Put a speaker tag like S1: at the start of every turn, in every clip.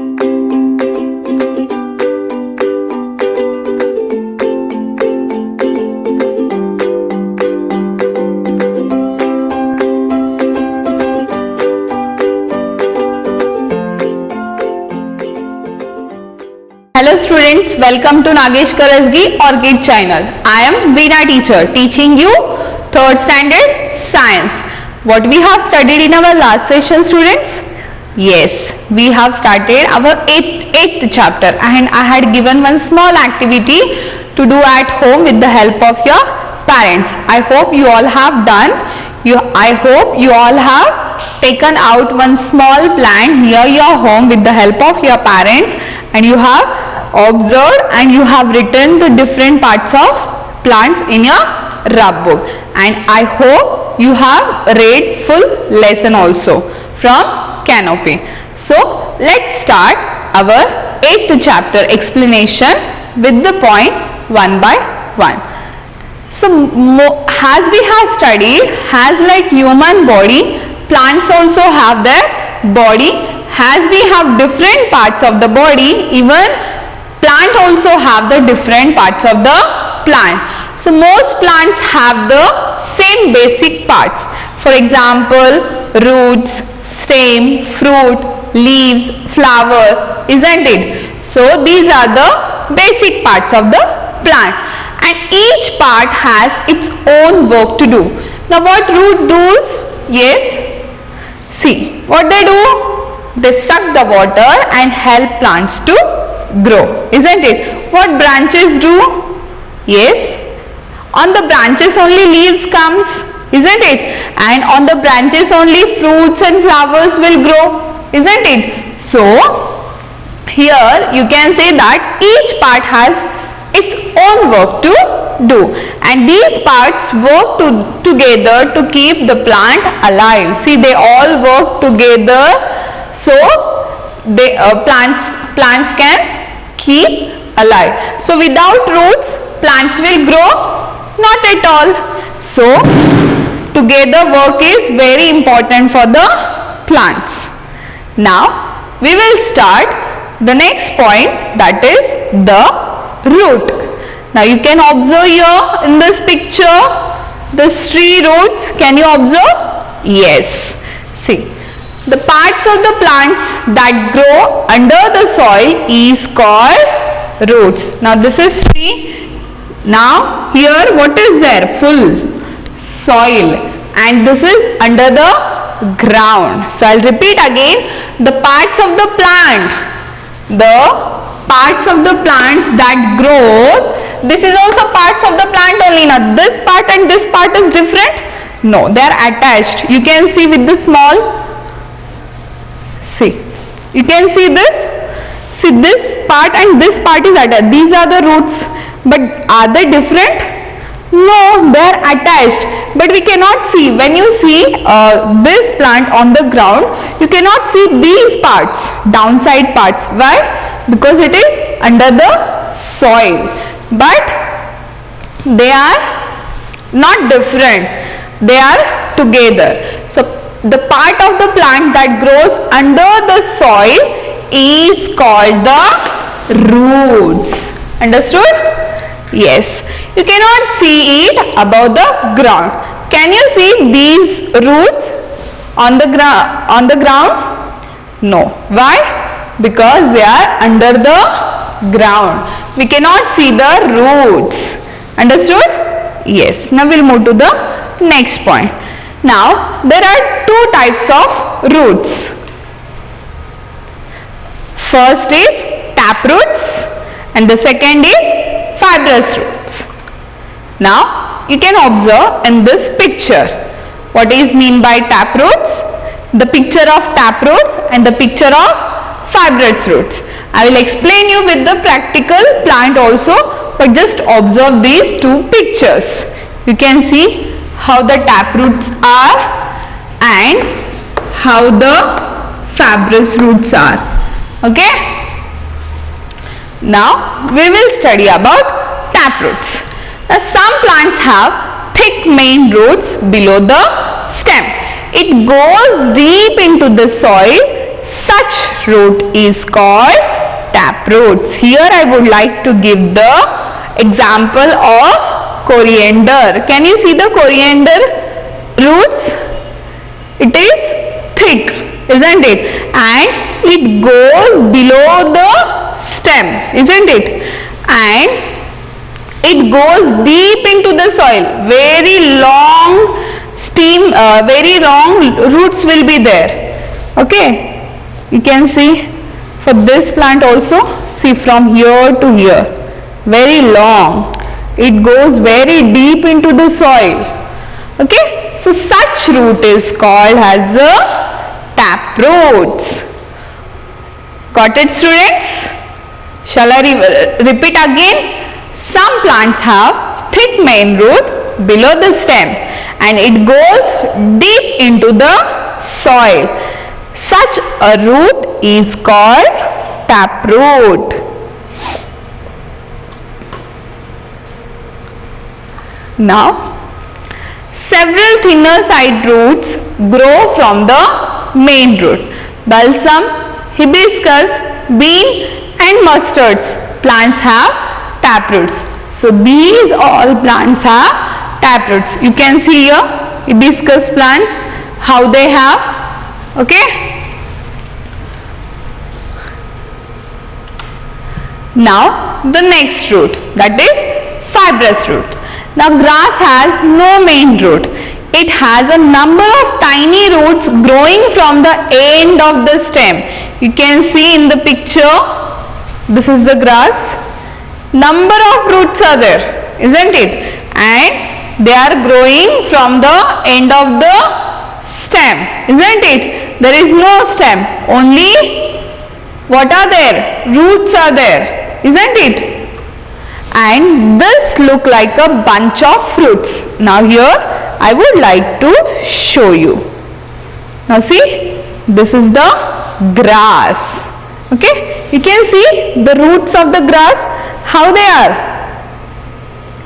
S1: Hello students, welcome to Nagesh Karasgi Orchid channel. I am Veena teacher teaching you 3rd standard science. What we have studied in our last session, students? Yes, we have started our 8th chapter and I had given one small activity to do at home with the help of your parents. I hope you all have done. I hope you all have taken out one small plant near your home with the help of your parents and you have observed and you have written the different parts of plants in your rub book, and I hope you have read full lesson also from Canopy. So let's start our 8th chapter explanation with the point one by one. So as we have studied, as like human body, plants also have their body. As we have different parts of the body, even plant also have the different parts of the plant. So most plants have the same basic parts. For example, roots, stem, fruit, leaves, flower, isn't it? So these are the basic parts of the plant and each part has its own work to do. Now what root does? Yes, see what they do? They suck the water and help plants to grow, isn't it? What branches do? Yes, on the branches only leaves comes, isn't it? And on the branches only fruits and flowers will grow, isn't it? So here you can say that each part has its own work to do and these parts work together to keep the plant alive. See, they all work together so they plants can keep alive. So without roots, plants will grow? Not at all. So together work is very important for the plants. Now we will start the next point, that is the root. Now you can observe here in this picture the tree roots. Can you observe? Yes. See, the parts of the plants that grow under the soil is called roots. Now this is tree. Now here what is there? Full soil and this is under the ground. So I'll repeat again, the parts of the plant, that grows, this is also parts of the plant only. Now this part and this part is different? No, they are attached. You can see with the small, see, you can see this. See, this part and this part is attached. These are the roots. But are they different? No, they are attached. But we cannot see. When you see this plant on the ground, you cannot see these parts, downside parts. Why? Because it is under the soil. But they are not different. They are together. So the part of the plant that grows under the soil is called the roots. Understood? Yes. You cannot see it above the ground. Can you see these roots on the ground? No. Why? Because they are under the ground. We cannot see the roots. Understood? Yes. Now we'll move to the next point. Now there are two types of roots. First is tap roots and the second is fibrous roots. Now you can observe in this picture what is mean by tap roots, the picture of tap roots and the picture of fibrous roots. I will explain you with the practical plant also, but just observe these two pictures. You can see how the tap roots are and how the fibrous roots are. Okay? Now we will study about tap roots. Now some plants have thick main roots below the stem. It goes deep into the soil. such root is called taproots. Here I would like to give the example of coriander. Can you see the coriander roots? It is thick, isn't it? And it goes below the stem, isn't it? And it goes deep into the soil. Very long very long roots will be there. Okay, you can see for this plant also. See, from here to here, very long. It goes very deep into the soil. Okay, so such root is called as a taproots. Got it, students? Shall I repeat again? Some plants have thick main root below the stem and it goes deep into the soil. Such a root is called taproot. Now, several thinner side roots grow from the main root. Balsam, hibiscus, bean and mustards plants have taproots. So these all plants have taproots. You can see here hibiscus plants, how they have. Okay. Now the next root, that is fibrous root. Now grass has no main root. It has a number of tiny roots growing from the end of the stem. You can see in the picture, this is the grass. Number of roots are there, isn't it? And they are growing from the end of the stem, isn't it? There is no stem, only what are there? Roots are there, isn't it? And this look like a bunch of fruits. Now here I would like to show you. Now see, this is the grass. Okay, you can see the roots of the grass, how they are,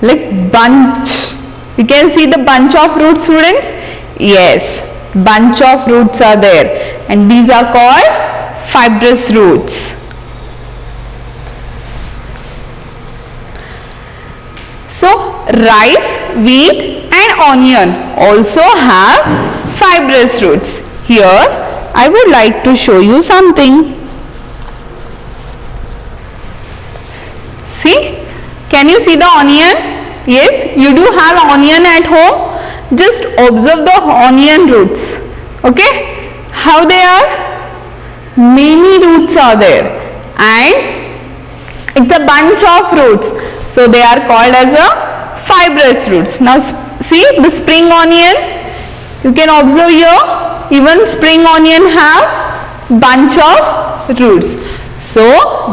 S1: like bunch. You can see the bunch of roots, students. Yes, bunch of roots are there and these are called fibrous roots. So rice, wheat and onion also have fibrous roots. Here I would like to show you something. See, can you see the onion? Yes, you do have onion at home. Just observe the onion roots. Okay, how they are? Many roots are there and it's a bunch of roots. So they are called as a fibrous roots. Now see the spring onion. You can observe here, even spring onion have bunch of roots. So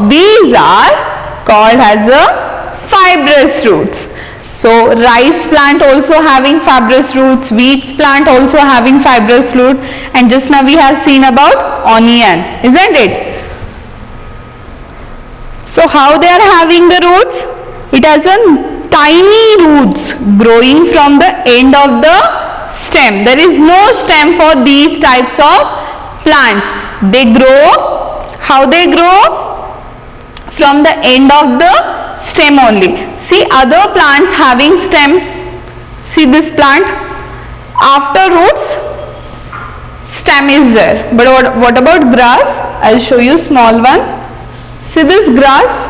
S1: these are called as a fibrous roots. So rice plant also having fibrous roots, wheat plant also having fibrous root, and just now we have seen about onion, isn't it? So how they are having the roots? It has a tiny roots growing from the end of the stem. There is no stem for these types of plants. They grow, how they grow? From the end of the stem only. See other plants having stem. See this plant. After roots, stem is there. But what about grass? I will show you small one. See this grass.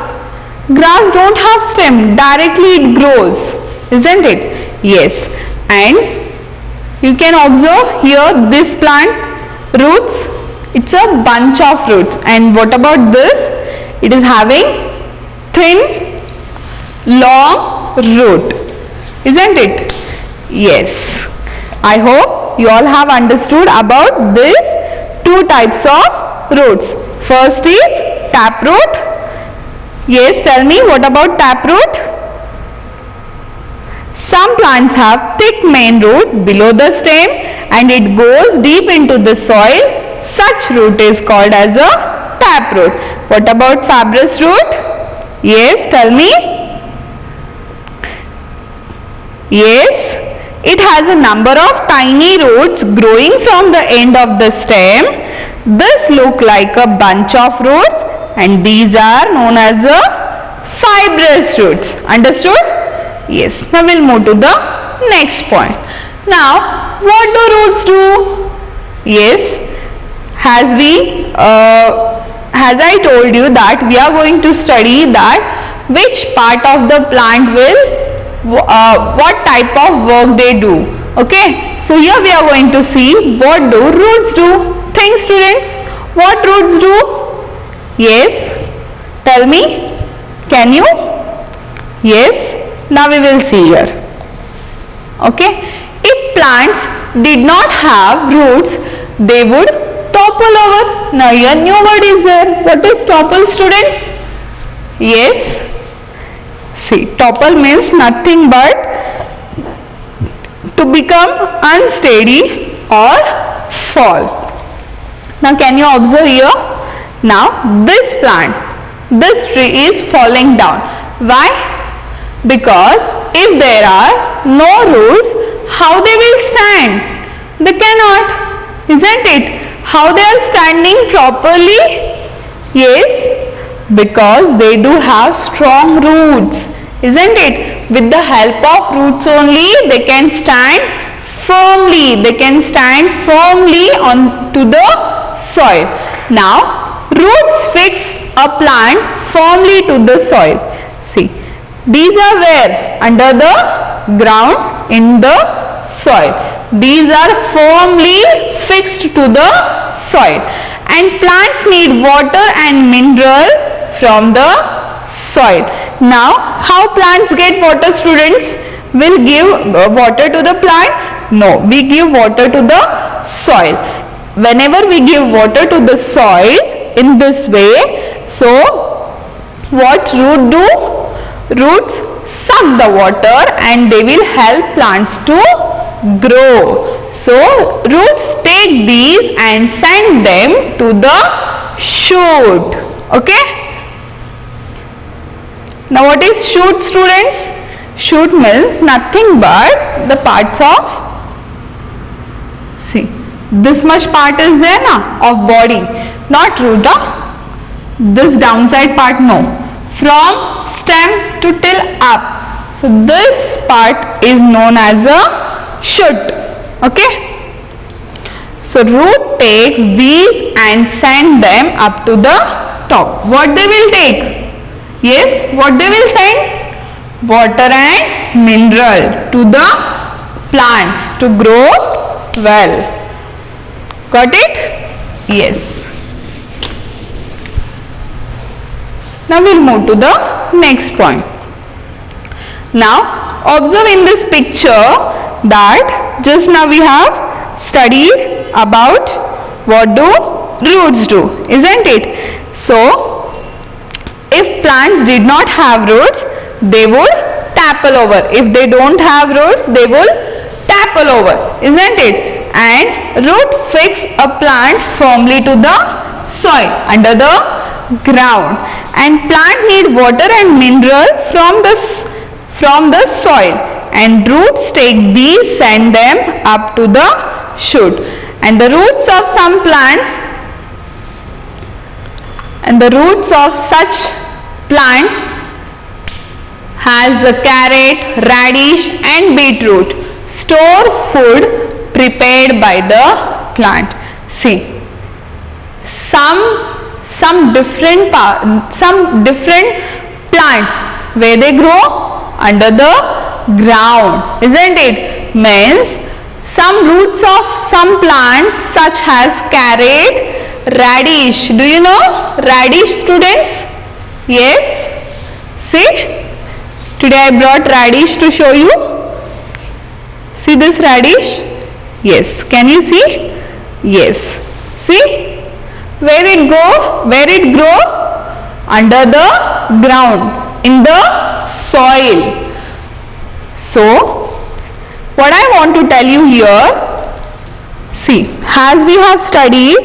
S1: Grass don't have stem. Directly it grows. Isn't it? Yes. And you can observe here this plant. Roots. It's a bunch of roots. And what about this? It is having thin, long root, isn't it? Yes. I hope you all have understood about these two types of roots. First is taproot. Yes, tell me, what about taproot? Some plants have thick main root below the stem and it goes deep into the soil. Such root is called as a taproot. What about fibrous root? Yes, tell me. Yes, it has a number of tiny roots growing from the end of the stem. This look like a bunch of roots and these are known as the fibrous roots. Understood? Yes. Now we'll move to the next point. Now what do roots do? Yes, as I told you that we are going to study that which part of the plant will what type of work they do. Okay, so here we are going to see what do roots do. Think students, what roots do? Yes, tell me, can you? Yes, now we will see here. Okay, if plants did not have roots, they would topple over. Now here new word is there. What is topple, students? Yes, see, topple means nothing but to become unsteady or fall. Now can you observe here? Now this plant, this tree is falling down. Why? Because if there are no roots, how they will stand? They cannot, isn't it? How they are standing properly? Yes, because they do have strong roots, isn't it? With the help of roots only they can stand firmly. They can stand firmly onto the soil. Now roots fix a plant firmly to the soil. See, these are where? Under the ground, in the soil. These are firmly fixed to the soil. And plants need water and mineral from the soil. Now, how plants get water, students? Will give water to the plants? No, we give water to the soil. Whenever we give water to the soil in this way, so what root do? Roots suck the water and they will help plants to grow. So roots take these and send them to the shoot. Okay. Now what is shoot, students? Shoot means nothing but the parts of, see, this much part is there na, of body, not root. This downside part, no. From stem to till up. So this part is known as a shoot. Okay. So root takes these and send them up to the top. What they will take? Yes, what they will send? Water and mineral to the plants to grow well. Got it? Yes. Now we'll move to the next point. Now observe in this picture that just now we have studied about what do roots do, isn't it? So if plants did not have roots, they would topple over. If they don't have roots, they will topple over, isn't it? And root fix a plant firmly to the soil under the ground. And plant need water and mineral from the soil. And roots take these, send them up to the shoot. And the roots of some plants and the roots of such plants has the carrot, radish and beetroot, store food prepared by the plant. See, some different plants where they grow under the ground, isn't it? Means some roots of some plants such as carrot, radish. Do you know radish, students? Yes. See, today I brought radish to show you. See this radish? Yes. Can you see? Yes. See? Where it go? Where it grow? Under the ground, in the soil. So, what I want to tell you here, see, as we have studied,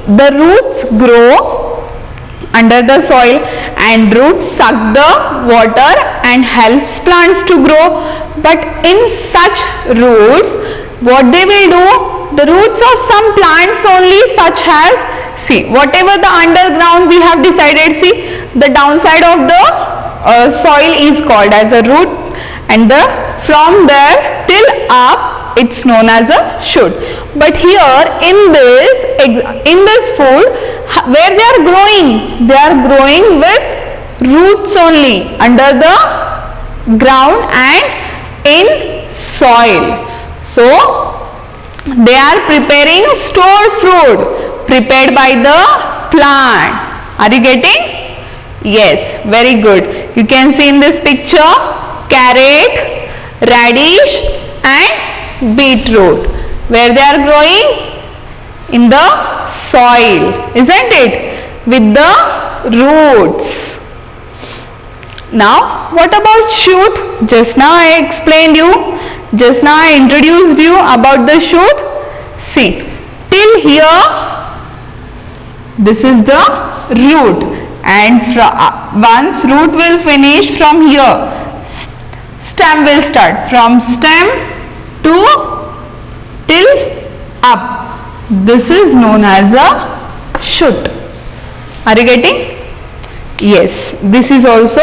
S1: the roots grow under the soil and roots suck the water and helps plants to grow. But in such roots, what they will do, the roots of some plants only such as see, whatever the underground we have decided, see, the downside of the soil is called as a root, and the from there till up it's known as a shoot. But here in this food, where they are growing with roots only under the ground and in soil. So they are preparing stored food prepared by the plant. Are you getting? Yes, very good. You can see in this picture carrot, radish and beetroot. Where they are growing? In the soil, isn't it? With the roots. Now what about shoot? Just now I explained you. Just now I introduced you about the shoot. See, till here this is the root, and once root will finish, from here stem will start, from stem to till up. This is known as a shoot. Are you getting? Yes, this is also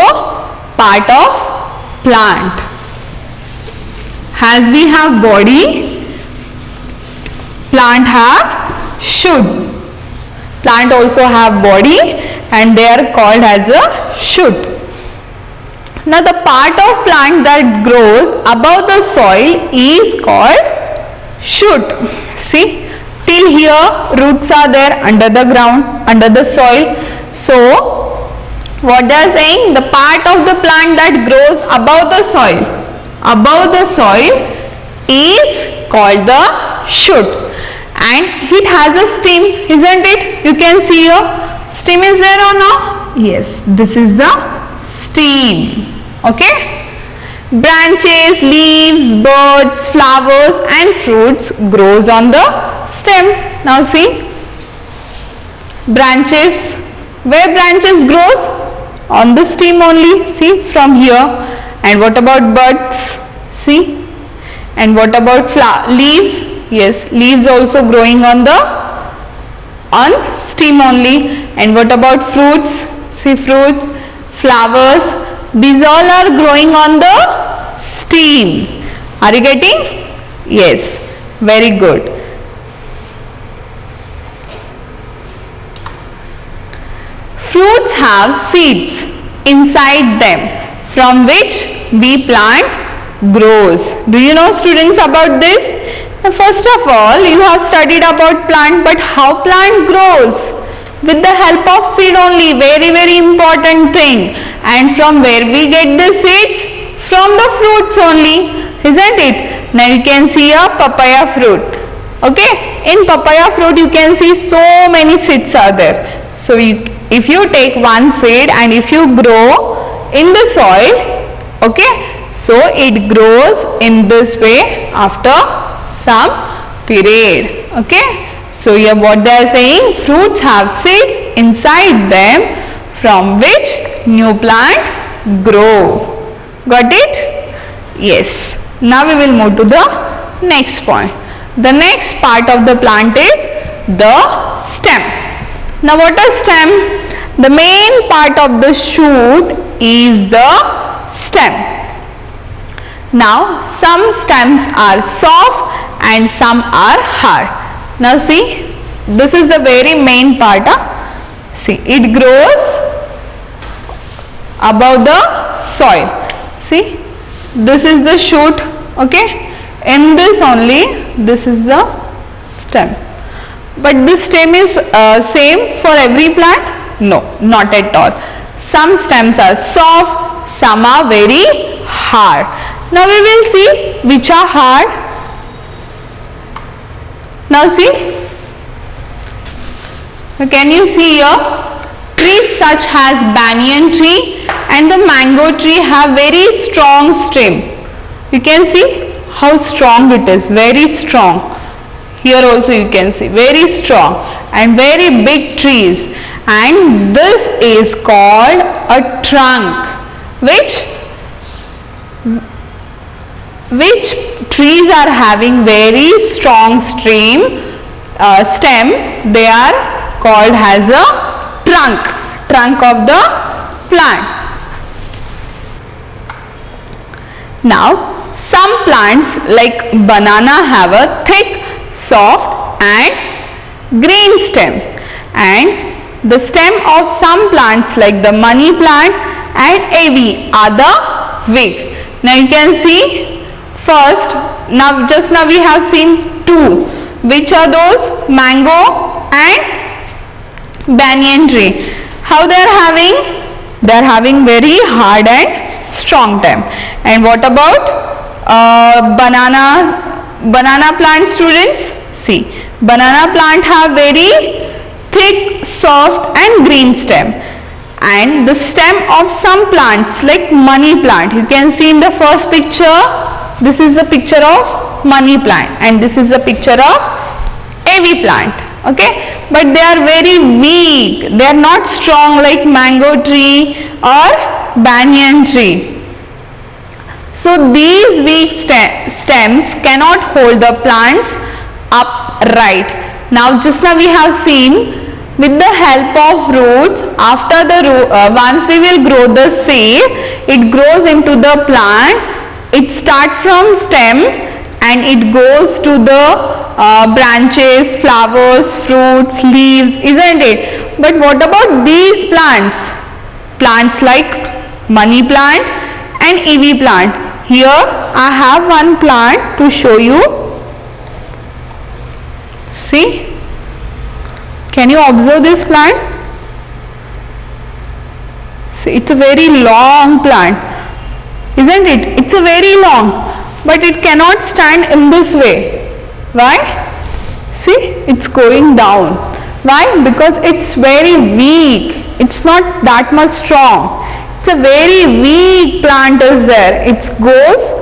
S1: part of plant. As we have body, plant have shoot. Plant also have body and they are called as a shoot. Now the part of plant that grows above the soil is called shoot. See, till here roots are there under the ground, under the soil. So what they are saying, the part of the plant that grows above the soil is called the shoot, and it has a stem, isn't it? You can see here stem is there or no? Yes, this is the stem. Okay, branches, leaves, buds, flowers and fruits grows on the stem. Now see, branches, where branches grows? On the stem only. See, from here. And what about buds? See, and what about leaves? Yes, leaves also growing on stem only. And what about fruits? See, fruits, flowers, these all are growing on the stem. Are you getting? Yes, very good. Fruits have seeds inside them from which we plant grows. Do you know, students, about this? Now, first of all, you have studied about plant, but how plant grows? With the help of seed only, very important thing. And from where we get the seeds? From the fruits only, isn't it? Now you can see a papaya fruit. Okay, in papaya fruit you can see so many seeds are there. So if you take one seed and if you grow in the soil, okay, so it grows in this way after some period. Okay, so here what they are saying, fruits have seeds inside them from which new plant grow. Got it? Yes. Now we will move to the next point. The next part of the plant is the stem. Now what is stem? The main part of the shoot is the stem. Now some stems are soft and some are hard. Now see, this is the very main part. See, it grows above the soil. See, this is the shoot. Okay, in this only, this is the stem. But this stem is same for every plant? No, not at all. Some stems are soft, some are very hard. Now we will see which are hard. Now see, can you see here? Trees such as banyan tree and the mango tree have very strong stem. You can see how strong it is, very strong. Here also you can see very strong and very big trees, and this is called a trunk. Which trees are having very strong stem, they are called as a trunk of the plant. Now some plants like banana have a thick, soft and green stem, and the stem of some plants like the money plant and ivy are the weak. Now you can see first, just now we have seen two. Which are those? Mango and banyan tree. How they are having? They are having very hard and strong stem. And what about banana plant, students? See, banana plant have very thick, soft and green stem, and the stem of some plants like money plant, you can see in the first picture, this is the picture of money plant and this is the picture of ivy plant. Okay, but they are very weak, they are not strong like mango tree or banyan tree. So these weak stems cannot hold the plants upright. Now just now we have seen, with the help of roots, after the once we will grow the seed, it grows into the plant. It starts from stem and it goes to the branches, flowers, fruits, leaves, isn't it? But what about these plants? Plants like money plant and ivy plant. Here I have one plant to show you. See? Can you observe this plant? See, it's a very long plant, isn't it? It's a very long, but it cannot stand in this way. Why? See, it's going down. Why? Because it's very weak. It's not that much strong. It's a very weak plant is there. It goes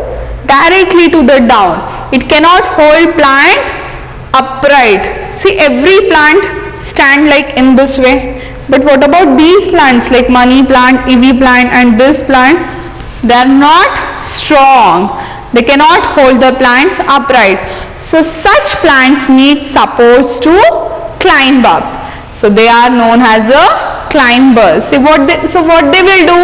S1: directly to the down. It cannot hold plant upright. See, every plant stand like in this way. But what about these plants like money plant, ivy plant and this plant? They are not strong. They cannot hold the plants upright. So such plants need supports to climb up. So they are known as a climbers. See what they will do?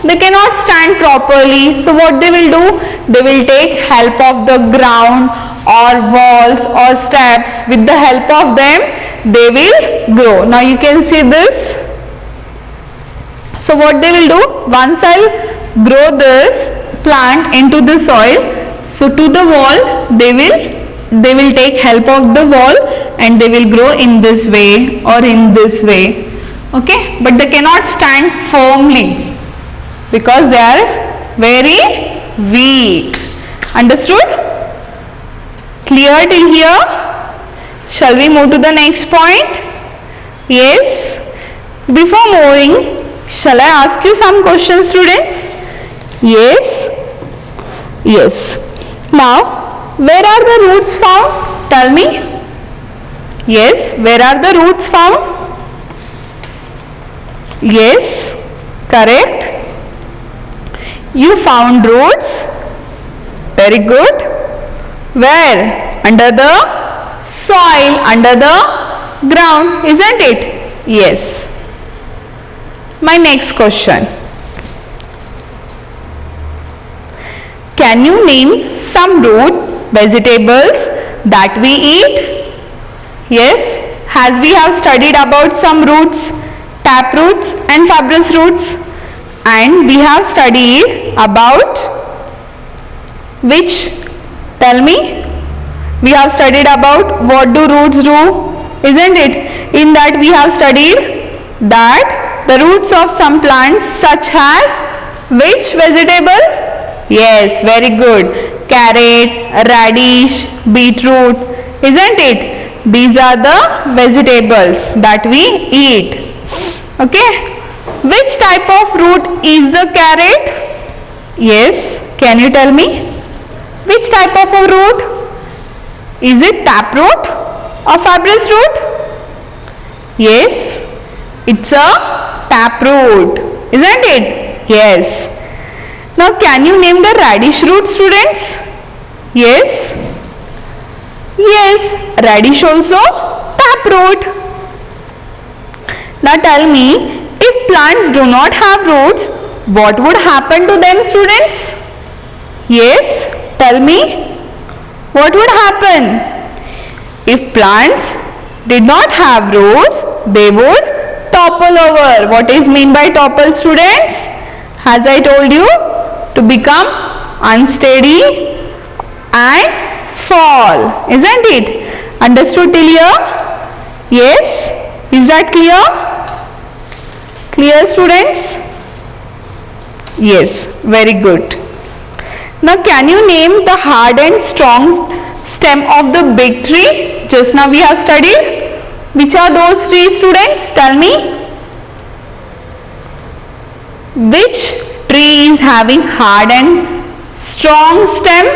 S1: They cannot stand properly. So what they will do? They will take help of the ground or walls or steps. With the help of them, they will grow. Now you can see this. So what they will do? Once I'll grow this plant into the soil, so to the wall they will take help of the wall and they will grow in this way or in this way. Okay, but they cannot stand firmly because they are very weak. Understood? Clear till here? Shall we move to the next point? Yes. Before moving, shall I ask you some questions, students? Yes. Yes. Now, where are the roots found? Tell me. Yes, where are the roots found? Yes, correct. You found roots. Very good. Where? Under the soil, under the ground, isn't it? Yes. My next question. Can you name some root vegetables that we eat? Yes. As we have studied about some roots, tap roots and fibrous roots, and we have studied about which? Tell me. We have studied about what do roots do, isn't it? In that we have studied that the roots of some plants such as which vegetable? Yes, very good. Carrot, radish, beetroot, isn't it? These are the vegetables that we eat. Okay. Which type of root is the carrot? Yes. Can you tell me? Which type of a root? Is it taproot or fibrous root? Yes. It's a taproot, isn't it? Yes. Now can you name the radish root, students? Yes. Yes. Radish also taproot. Now tell me, if plants do not have roots, what would happen to them, students? Yes, tell me, what would happen? If plants did not have roots, they would topple over. What is mean by topple, students? As I told you, to become unsteady and fall, isn't it? Understood till here? Yes? Is that clear? Clear, students? Yes, very good. Now can you name the hard and strong stem of the big tree? Just now we have studied. Which are those trees, students? Tell me. Which tree is having hard and strong stem?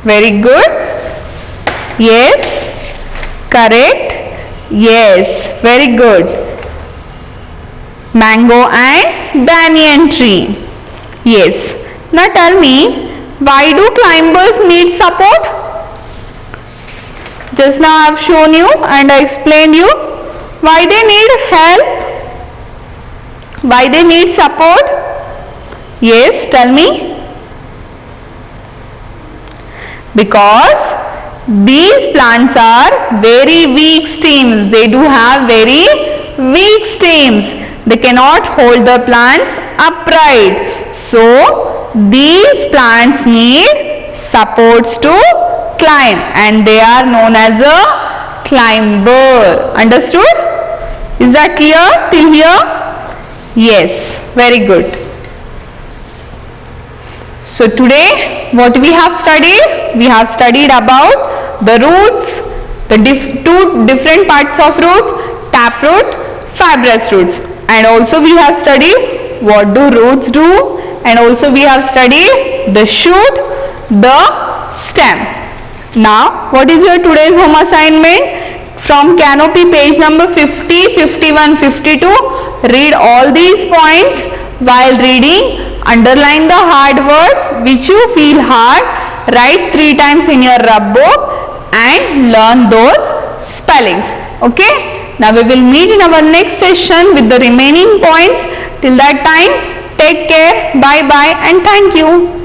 S1: Very good. Yes. Correct. Yes. Very good. Mango and banyan tree. Yes. Now tell me, why do climbers need support? Just now I have shown you and I explained you why they need help. Why they need support? Yes, tell me. Because these plants are very weak stems. They do have very weak stems. They cannot hold the plants upright. So, these plants need supports to climb and they are known as a climber. Understood? Is that clear till here? Yes, very good. So today what we have studied? We have studied about the roots, the two different parts of root, taproot, fibrous roots, and also we have studied what do roots do, and also we have studied the shoot, the stem. Now what is your today's home assignment? From Canopy page number 50, 51, 52, read all these points. While reading, underline the hard words which you feel hard, write 3 times in your rub book and learn those spellings. Okay? Now we will meet in our next session with the remaining points. Till that time, take care, bye bye and thank you.